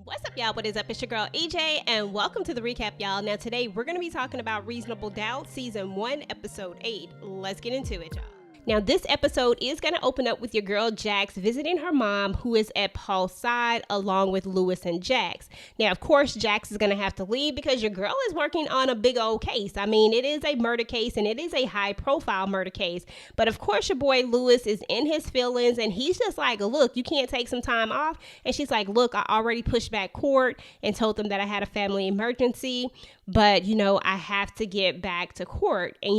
What's up, y'all? What is up? It's your girl EJ, and welcome to the recap, y'all. Now, today we're going to be talking about Reasonable Doubt, Season 1, Episode 8. Let's get into it, y'all. Now, this episode is going to open up with your girl Jax visiting her mom, who is at Paul's side, along with Lewis and Jax. Now, of course, Jax is going to have to leave because your girl is working on a big old case. I mean, it is a murder case, and it is a high-profile murder case. But, of course, your boy Lewis is in his feelings, and he's just like, look, you can't take some time off. And she's like, look, I already pushed back court and told them that I had a family emergency. But, I have to get back to court. And,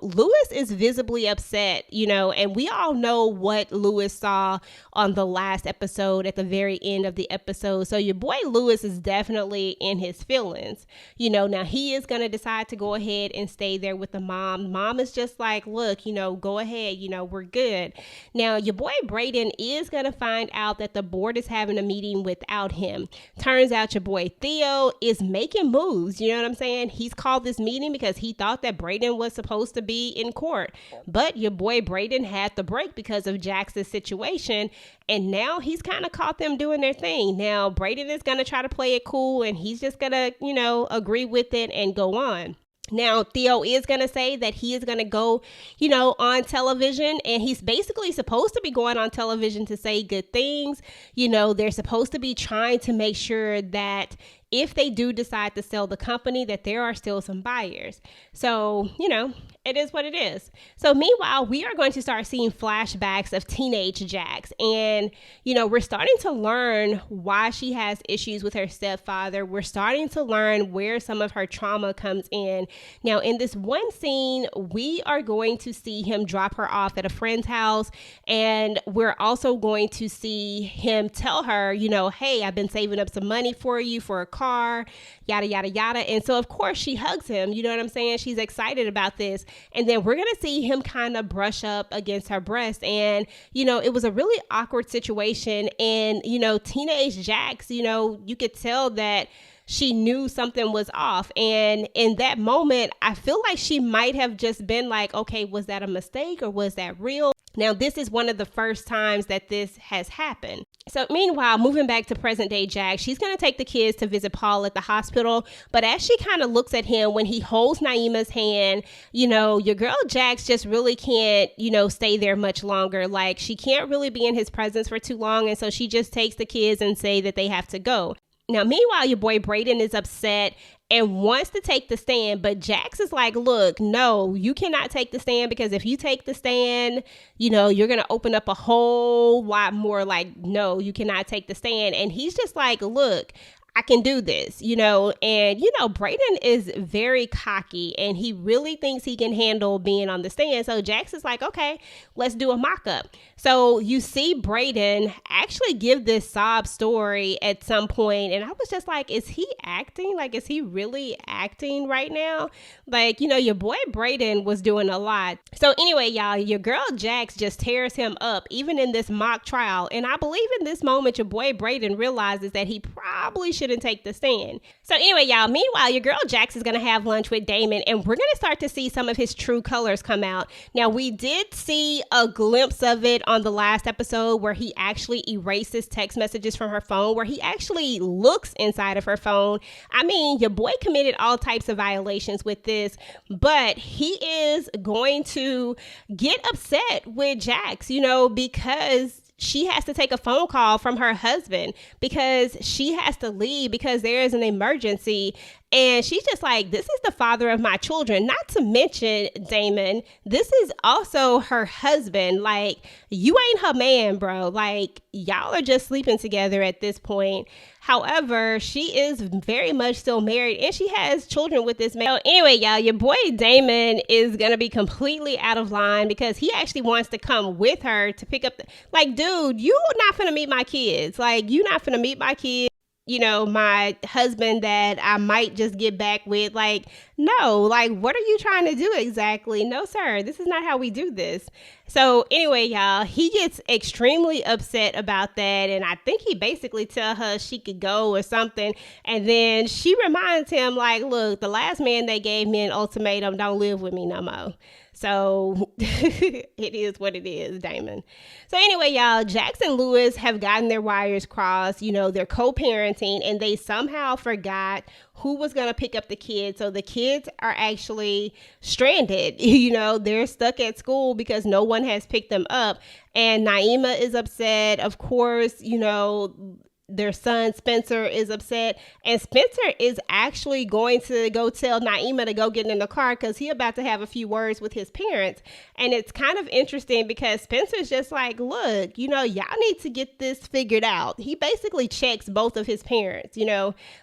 Lewis is visibly upset, and we all know what Lewis saw on the last episode at the very end of the episode. So your boy Lewis is definitely in his feelings. Now he is going to decide to go ahead and stay there with the mom. Mom is just like, look, go ahead, we're good. Now your boy Brayden is going to find out that the board is having a meeting without him. Turns out your boy Theo is making moves. You know what I'm saying? He's called this meeting because he thought that Brayden was supposed to be in court, but your boy Brayden had the break because of Jax's situation, and now he's kind of caught them doing their thing. Now Brayden is going to try to play it cool, and he's just going to, agree with it and go on. Now, Theo is going to say that he is going to go, on television, and he's basically supposed to be going on television to say good things. They're supposed to be trying to make sure that if they do decide to sell the company, that there are still some buyers. So, it is what it is. So meanwhile, we are going to start seeing flashbacks of teenage Jax. And, we're starting to learn why she has issues with her stepfather. We're starting to learn where some of her trauma comes in. Now, in this one scene, we are going to see him drop her off at a friend's house. And we're also going to see him tell her, hey, I've been saving up some money for you for a car, yada, yada, yada. And so, of course, she hugs him. You know what I'm saying? She's excited about this. And then we're going to see him kind of brush up against her breast. And, it was a really awkward situation. And, teenage Jax, you could tell that she knew something was off. And in that moment, I feel like she might have just been like, okay, was that a mistake or was that real? Now, this is one of the first times that this has happened. So meanwhile, moving back to present day Jax, she's going to take the kids to visit Paul at the hospital. But as she kind of looks at him when he holds Naima's hand, your girl Jax just really can't, stay there much longer. Like, she can't really be in his presence for too long. And so she just takes the kids and say that they have to go. Now, meanwhile, your boy Brayden is upset and wants to take the stand, but Jax is like, look, no, you cannot take the stand, because if you take the stand, you're going to open up a whole lot more. Like, no, you cannot take the stand. And he's just like, look, I can do this, and, Brayden is very cocky and he really thinks he can handle being on the stand. So Jax is like, okay, let's do a mock-up. So you see Brayden actually give this sob story at some point, and I was just like, is he acting? Like, is he really acting right now? Like, your boy Brayden was doing a lot. So anyway, y'all, your girl Jax just tears him up, even in this mock trial. And I believe in this moment, your boy Brayden realizes that he probably shouldn't take the stand. So anyway, y'all, meanwhile, your girl Jax is going to have lunch with Damon, and we're going to start to see some of his true colors come out. Now, we did see a glimpse of it on the last episode where he actually erases text messages from her phone, where he actually looks inside of her phone. I mean, your boy committed all types of violations with this, but he is going to get upset with Jax, because she has to take a phone call from her husband because she has to leave because there is an emergency. And she's just like, this is the father of my children. Not to mention, Damon, this is also her husband. Like, you ain't her man, bro. Like, y'all are just sleeping together at this point. However, she is very much still married and she has children with this man. So anyway, y'all, your boy Damon is going to be completely out of line because he actually wants to come with her to pick up. Like, dude, you not finna meet my kids. Like, you not finna meet my kids. My husband that I might just get back with. Like, no, like, what are you trying to do exactly? No, sir, this is not how we do this. So anyway, y'all, he gets extremely upset about that. And I think he basically tell her she could go or something. And then she reminds him like, look, the last man that gave me an ultimatum don't live with me no more. So it is what it is, Damon. So anyway, y'all, Jax and Lewis have gotten their wires crossed. They're co-parenting and they somehow forgot who was going to pick up the kids. So the kids are actually stranded. They're stuck at school because no one has picked them up. And Naima is upset. Of course, their son Spencer is upset, and Spencer is actually going to go tell Naima to go get in the car because he's about to have a few words with his parents. And it's kind of interesting because Spencer's just like, look, y'all need to get this figured out. He basically checks both of his parents,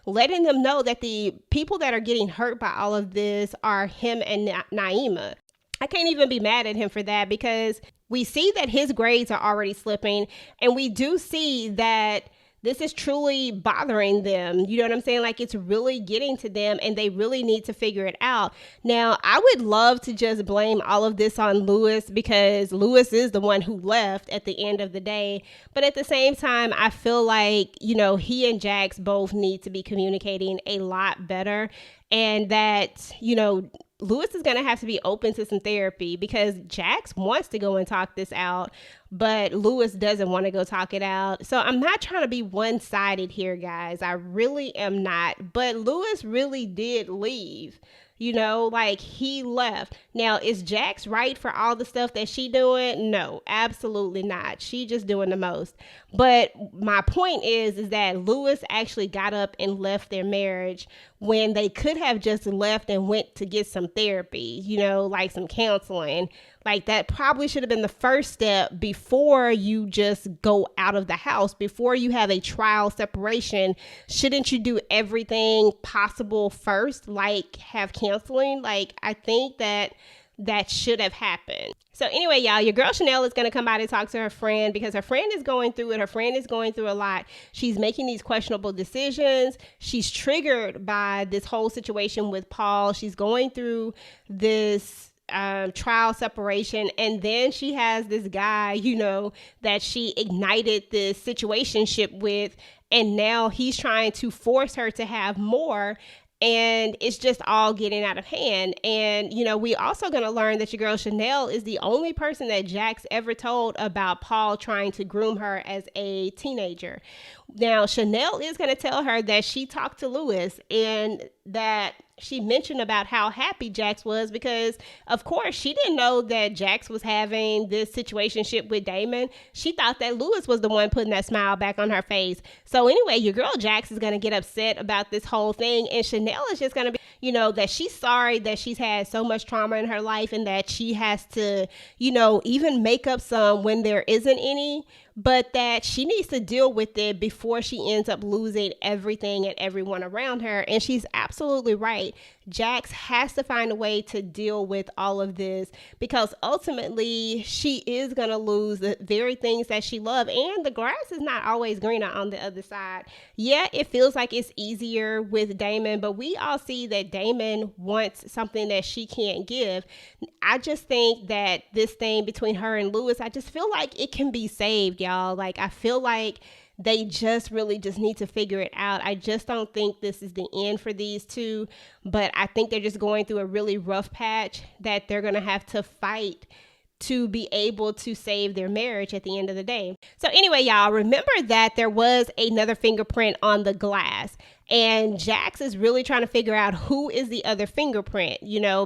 letting them know that the people that are getting hurt by all of this are him and Naima. I can't even be mad at him for that because we see that his grades are already slipping, and we do see that this is truly bothering them. You know what I'm saying? Like, it's really getting to them and they really need to figure it out. Now, I would love to just blame all of this on Lewis because Lewis is the one who left at the end of the day. But at the same time, I feel like, he and Jax both need to be communicating a lot better, and that, Lewis is going to have to be open to some therapy because Jax wants to go and talk this out, but Lewis doesn't want to go talk it out. So I'm not trying to be one-sided here, guys. I really am not. But Lewis really did leave. He left. Now, is Jax right for all the stuff that she doing? No, absolutely not. She just doing the most. But my point is that Lewis actually got up and left their marriage when they could have just left and went to get some therapy, like some counseling. Like, that probably should have been the first step before you just go out of the house, before you have a trial separation. Shouldn't you do everything possible first, like have counseling? Like, I think that should have happened. So anyway, y'all, your girl Chanel is going to come out and talk to her friend because her friend is going through it. Her friend is going through a lot. She's making these questionable decisions. She's triggered by this whole situation with Paul. She's going through this trial separation, and then she has this guy that she ignited this situationship with, and now he's trying to force her to have more, and it's just all getting out of hand. And we also going to learn that your girl Chanel is the only person that Jax ever told about Paul trying to groom her as a teenager. Now, Chanel is going to tell her that she talked to Lewis and that she mentioned about how happy Jax was because, of course, she didn't know that Jax was having this situationship with Damon. She thought that Lewis was the one putting that smile back on her face. So anyway, your girl Jax is going to get upset about this whole thing, and Chanel is just going to be, that she's sorry that she's had so much trauma in her life and that she has to, even make up some when there isn't any, but that she needs to deal with it before she ends up losing everything and everyone around her. And she's absolutely right. Jax has to find a way to deal with all of this because ultimately she is going to lose the very things that she loves, and the grass is not always greener on the other side. Yeah, it feels like it's easier with Damon, but we all see that Damon wants something that she can't give. I just think that this thing between her and Lewis, I just feel like it can be saved, y'all. Like, I feel like they just really just need to figure it out. I just don't think this is the end for these two, but I think they're just going through a really rough patch that they're going to have to fight to be able to save their marriage at the end of the day. So anyway, y'all, remember that there was another fingerprint on the glass. And Jax is really trying to figure out who is the other fingerprint,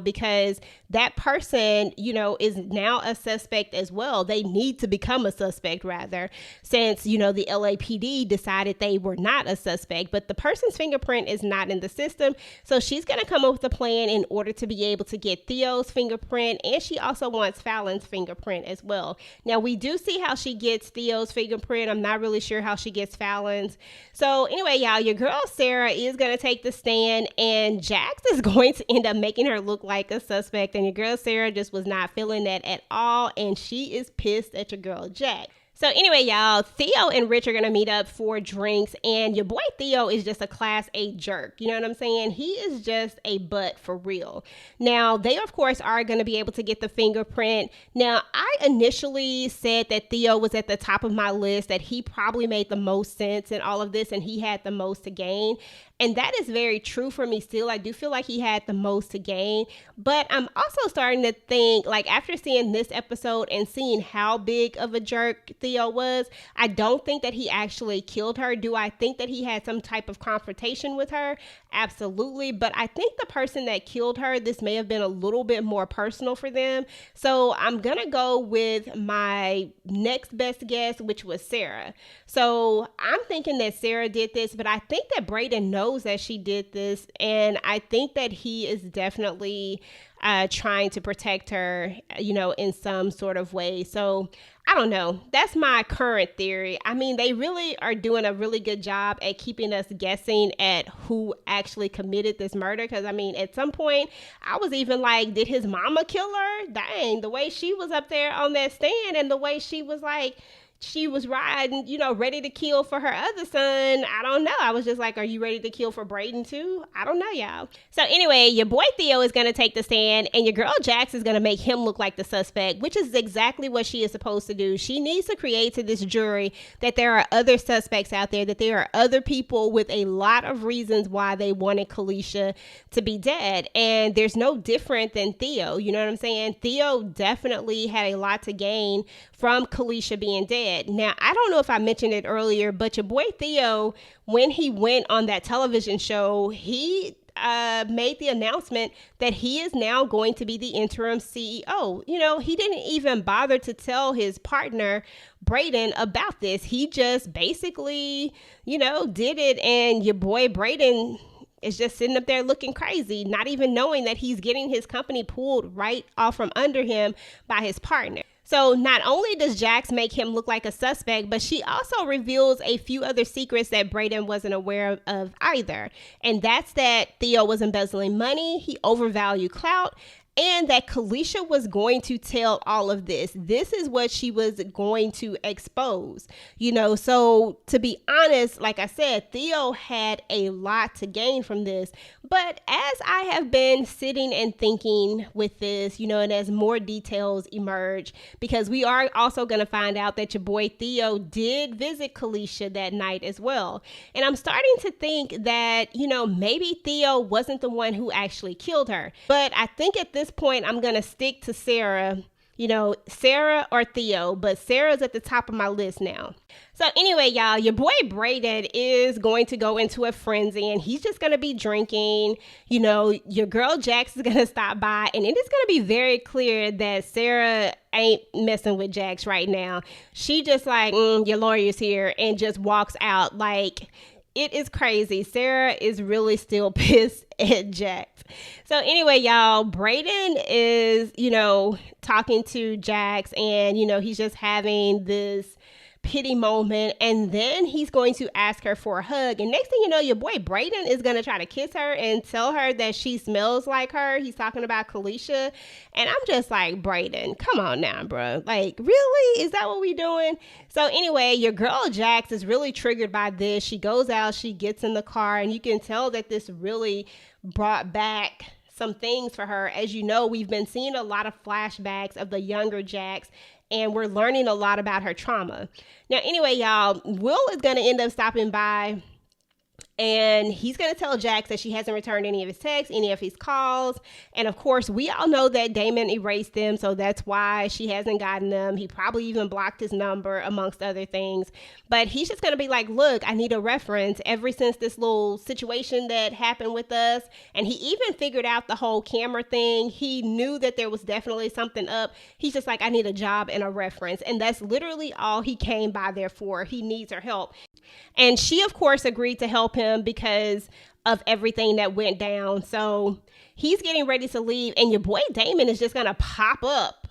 because that person, is now a suspect as well. They need to become a suspect, rather, since, the LAPD decided they were not a suspect. But the person's fingerprint is not in the system. So she's going to come up with a plan in order to be able to get Theo's fingerprint. And she also wants Fallon's fingerprint as well. Now, we do see how she gets Theo's fingerprint. I'm not really sure how she gets Fallon's. So anyway, y'all, your girl Sarah is going to take the stand, and Jax is going to end up making her look like a suspect, and your girl Sarah just was not feeling that at all, and she is pissed at your girl Jax. So anyway, y'all, Theo and Rich are going to meet up for drinks, and your boy Theo is just a class A jerk. You know what I'm saying? He is just a butt for real. Now, they, of course, are going to be able to get the fingerprint. Now, I initially said that Theo was at the top of my list, that he probably made the most sense in all of this, and he had the most to gain. And that is very true for me still. I do feel like he had the most to gain. But I'm also starting to think, like, after seeing this episode and seeing how big of a jerk Theo was, I don't think that he actually killed her. Do I think that he had some type of confrontation with her? Absolutely. But I think the person that killed her, this may have been a little bit more personal for them. So I'm going to go with my next best guess, which was Sarah. So I'm thinking that Sarah did this, but I think that Brayden knows that she did this. And I think that he is definitely trying to protect her, in some sort of way. So I don't know. That's my current theory. I mean, they really are doing a really good job at keeping us guessing at who actually committed this murder. Because, I mean, at some point, I was even like, did his mama kill her? Dang, the way she was up there on that stand and the way she was like, she was riding, ready to kill for her other son. I don't know. I was just like, are you ready to kill for Brayden too? I don't know, y'all. So anyway, your boy Theo is going to take the stand, and your girl Jax is going to make him look like the suspect, which is exactly what she is supposed to do. She needs to create to this jury that there are other suspects out there, that there are other people with a lot of reasons why they wanted Kalisha to be dead. And there's no different than Theo. You know what I'm saying? Theo definitely had a lot to gain from Kalisha being dead. Now, I don't know if I mentioned it earlier, but your boy Theo, when he went on that television show, he made the announcement that he is now going to be the interim CEO. He didn't even bother to tell his partner, Brayden, about this. He just basically, did it. And your boy Brayden is just sitting up there looking crazy, not even knowing that he's getting his company pulled right off from under him by his partner. So not only does Jax make him look like a suspect, but she also reveals a few other secrets that Brayden wasn't aware of either. And that's that Theo was embezzling money, he overvalued clout, and that Kalisha was going to tell all of this. This is what she was going to expose, So to be honest, like I said, Theo had a lot to gain from this. But as I have been sitting and thinking with this, and as more details emerge, because we are also going to find out that your boy Theo did visit Kalisha that night as well. And I'm starting to think that, maybe Theo wasn't the one who actually killed her. But I think at this point, I'm going to stick to Sarah, Sarah or Theo, but Sarah's at the top of my list now. So anyway, y'all, your boy Brayden is going to go into a frenzy, and he's just going to be drinking. Your girl Jax is going to stop by, and it is going to be very clear that Sarah ain't messing with Jax right now. She just like, your lawyer's here, and just walks out. Like, it is crazy. Sarah is really still pissed at Jax. So anyway, y'all, Brayden is, talking to Jax, and, he's just having this pity moment, and then he's going to ask her for a hug, and next thing you know, your boy Brayden is going to try to kiss her and tell her that she smells like her. He's talking about Kalisha, and I'm just like, Brayden, come on now, bro. Like, really? Is that what we doing? So anyway, your girl Jax is really triggered by this. She goes out, she gets in the car, and you can tell that this really brought back some things for her. As you know, we've been seeing a lot of flashbacks of the younger Jax, and we're learning a lot about her trauma. Now, anyway, y'all, Will is going to end up stopping by, and he's going to tell Jax that she hasn't returned any of his texts, any of his calls. And of course, we all know that Damon erased them, so that's why she hasn't gotten them. He probably even blocked his number, amongst other things. But he's just going to be like, look, I need a reference. Ever since this little situation that happened with us, and he even figured out the whole camera thing. He knew that there was definitely something up. He's just like, I need a job and a reference. And that's literally all he came by there for. He needs her help. And she, of course, agreed to help him because of everything that went down. So he's getting ready to leave, and your boy Damon is just going to pop up,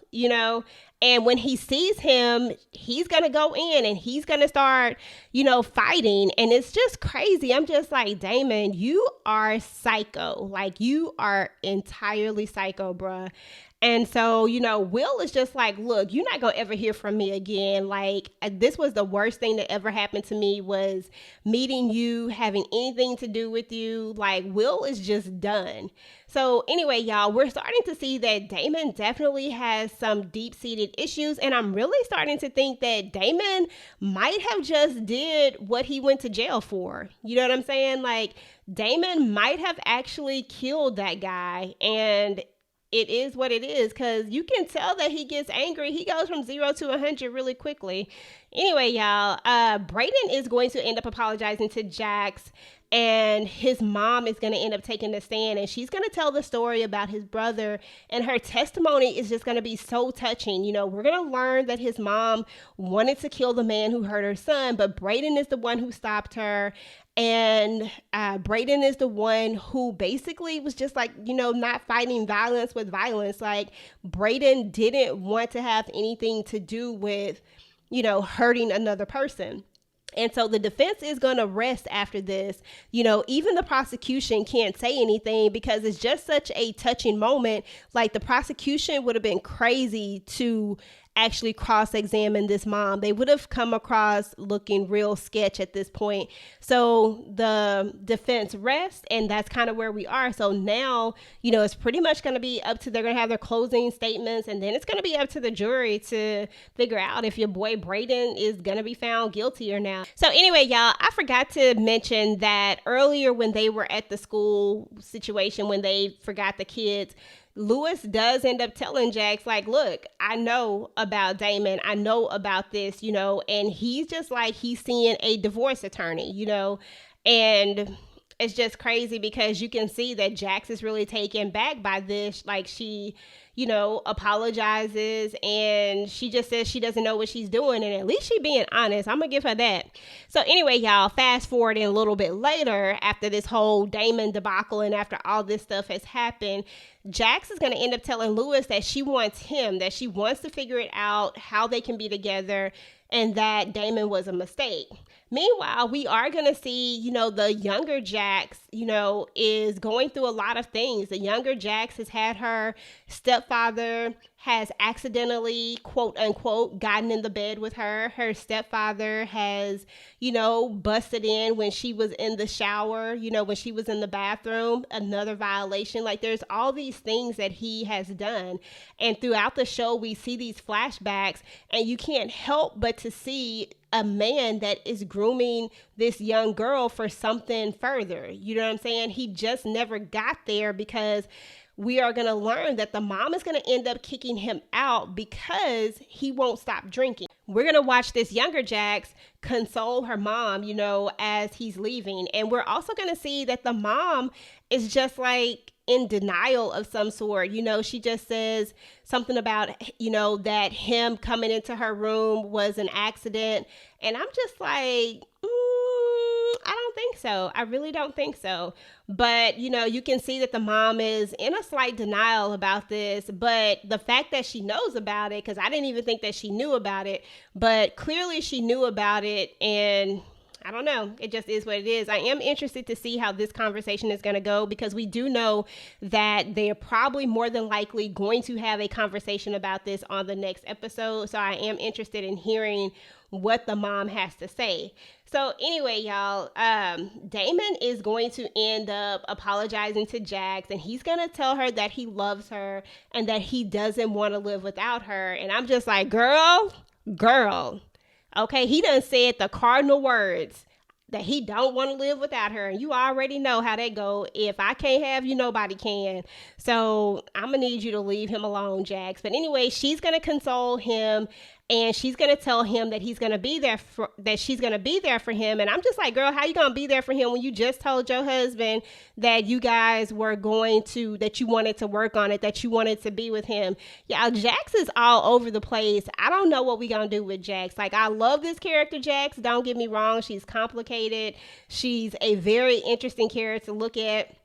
and when he sees him, he's going to go in and he's going to start, fighting. And it's just crazy. I'm just like, Damon, you are psycho. Like, you are entirely psycho, bruh. And so, Will is just like, look, you're not going to ever hear from me again. Like, this was the worst thing that ever happened to me, was meeting you, having anything to do with you. Like, Will is just done. So anyway, y'all, we're starting to see that Damon definitely has some deep-seated issues. And I'm really starting to think that Damon might have just did what he went to jail for. You know what I'm saying? Like, Damon might have actually killed that guy, and it is what it is, because you can tell that he gets angry. He goes from 0 to 100 really quickly. Anyway, y'all, Brayden is going to end up apologizing to Jax, and his mom is going to end up taking the stand, and she's going to tell the story about his brother, and her testimony is just going to be so touching. We're going to learn that his mom wanted to kill the man who hurt her son, but Brayden is the one who stopped her. And Brayden is the one who basically was just like, not fighting violence with violence. Like, Brayden didn't want to have anything to do with, hurting another person. And so the defense is going to rest after this. Even the prosecution can't say anything because it's just such a touching moment. Like, the prosecution would have been crazy to actually cross-examine this mom. They would have come across looking real sketch at this point. So the defense rests, and that's kind of where we are. So now, it's pretty much going to be up to, they're going to have their closing statements, and then it's going to be up to the jury to figure out if your boy Brayden is going to be found guilty or not. So anyway, y'all, I forgot to mention that earlier when they were at the school situation, when they forgot the kids, Lewis does end up telling Jax, like, look, I know about Damon. I know about this, and he's just like, he's seeing a divorce attorney, and it's just crazy because you can see that Jax is really taken back by this. Like, she, apologizes, and she just says she doesn't know what she's doing, and at least she being honest. I'm gonna give her that. So anyway, y'all, fast forward a little bit later, after this whole Damon debacle and after all this stuff has happened, Jax is going to end up telling Lewis that she wants him, that she wants to figure it out, how they can be together, and that Damon was a mistake. Meanwhile, we are going to see, the younger Jax, is going through a lot of things. The younger Jax has had her stepfather has accidentally, quote unquote, gotten in the bed with her. Her stepfather has, busted in when she was in the shower, when she was in the bathroom, another violation. Like, there's all these things that he has done. And throughout the show, we see these flashbacks, and you can't help but to see a man that is grooming this young girl for something further. You know what I'm saying? He just never got there, because we are going to learn that the mom is going to end up kicking him out because he won't stop drinking. We're going to watch this younger Jax console her mom, as he's leaving. And we're also going to see that the mom is just like in denial of some sort. She just says something about, that him coming into her room was an accident. And I'm just like, I don't think so. I really don't think so. But, you can see that the mom is in a slight denial about this. But the fact that she knows about it, because I didn't even think that she knew about it, but clearly she knew about it, and I don't know. It just is what it is. I am interested to see how this conversation is going to go, because we do know that they're probably more than likely going to have a conversation about this on the next episode. So I am interested in hearing what the mom has to say. So anyway, y'all, Damon is going to end up apologizing to Jax, and he's going to tell her that he loves her and that he doesn't want to live without her. And I'm just like, girl. Okay, he done said the cardinal words that he don't want to live without her. And you already know how that go. If I can't have you, nobody can. So I'm going to need you to leave him alone, Jax. But anyway, she's going to console him, and she's going to tell him that she's going to be there for him. And I'm just like, girl, how you going to be there for him when you just told your husband that you guys were that you wanted to work on it, that you wanted to be with him? Yeah, Jax is all over the place. I don't know what we going to do with Jax. Like, I love this character, Jax. Don't get me wrong. She's complicated. She's a very interesting character to look at.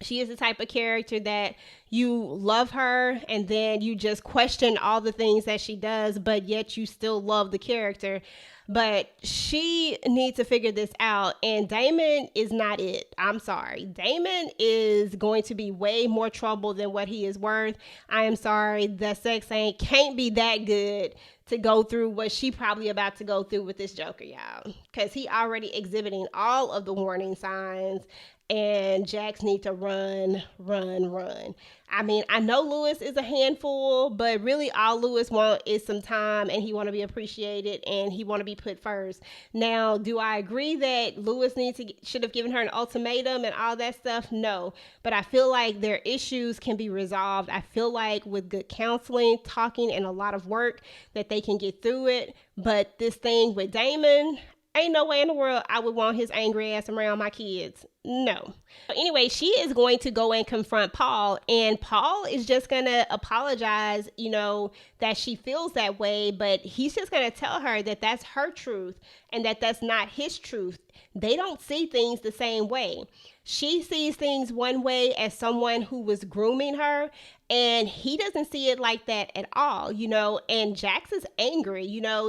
She is the type of character that, you love her and then you just question all the things that she does, but yet you still love the character. But she needs to figure this out, and Damon is not it. I'm sorry. Damon is going to be way more trouble than what he is worth. I am sorry. The sex can't be that good to go through what she probably about to go through with this Joker, y'all. Because he already exhibiting all of the warning signs, and Jax need to run. I mean, I know Lewis is a handful, but really all Lewis want is some time, and he want to be appreciated, and he want to be put first. Now, do I agree that Lewis should have given her an ultimatum and all that stuff? No, but I feel like their issues can be resolved. I feel like with good counseling, talking, and a lot of work that they can get through it. But this thing with Damon, ain't no way in the world I would want his angry ass around my kids. No. Anyway, she is going to go and confront Paul, and Paul is just going to apologize, that she feels that way, but he's just going to tell her that that's her truth and that that's not his truth. They don't see things the same way. She sees things one way as someone who was grooming her, and he doesn't see it like that at all, and Jax is angry,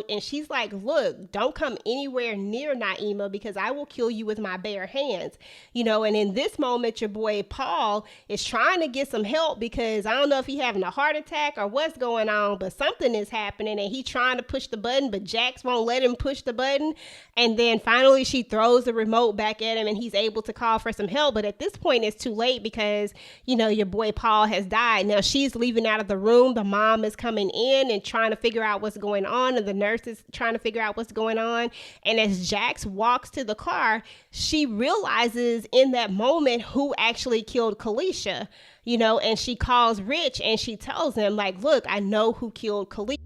and she's like, look, don't come anywhere near Naima because I will kill you with my bare hands, and in this moment, your boy Paul is trying to get some help because I don't know if he's having a heart attack or what's going on, but something is happening, and he's trying to push the button, but Jax won't let him push the button, and then finally she throws the remote back at him, and he's able to call for some help, but at this point, it's too late because, your boy Paul has died. Now, she's leaving out of the room. The mom is coming in and trying to figure out what's going on, and the nurse is trying to figure out what's going on. And as Jax walks to the car, she realizes in that moment who actually killed Kalisha, and she calls Rich and she tells him, like, look, I know who killed Kalisha.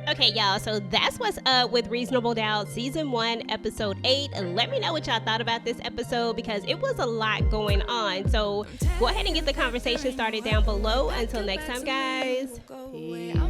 Okay, y'all, so that's what's up with Reasonable Doubt Season 1, Episode 8. Let me know what y'all thought about this episode because it was a lot going on. So go ahead and get the conversation started down below. Until next time, guys. Peace.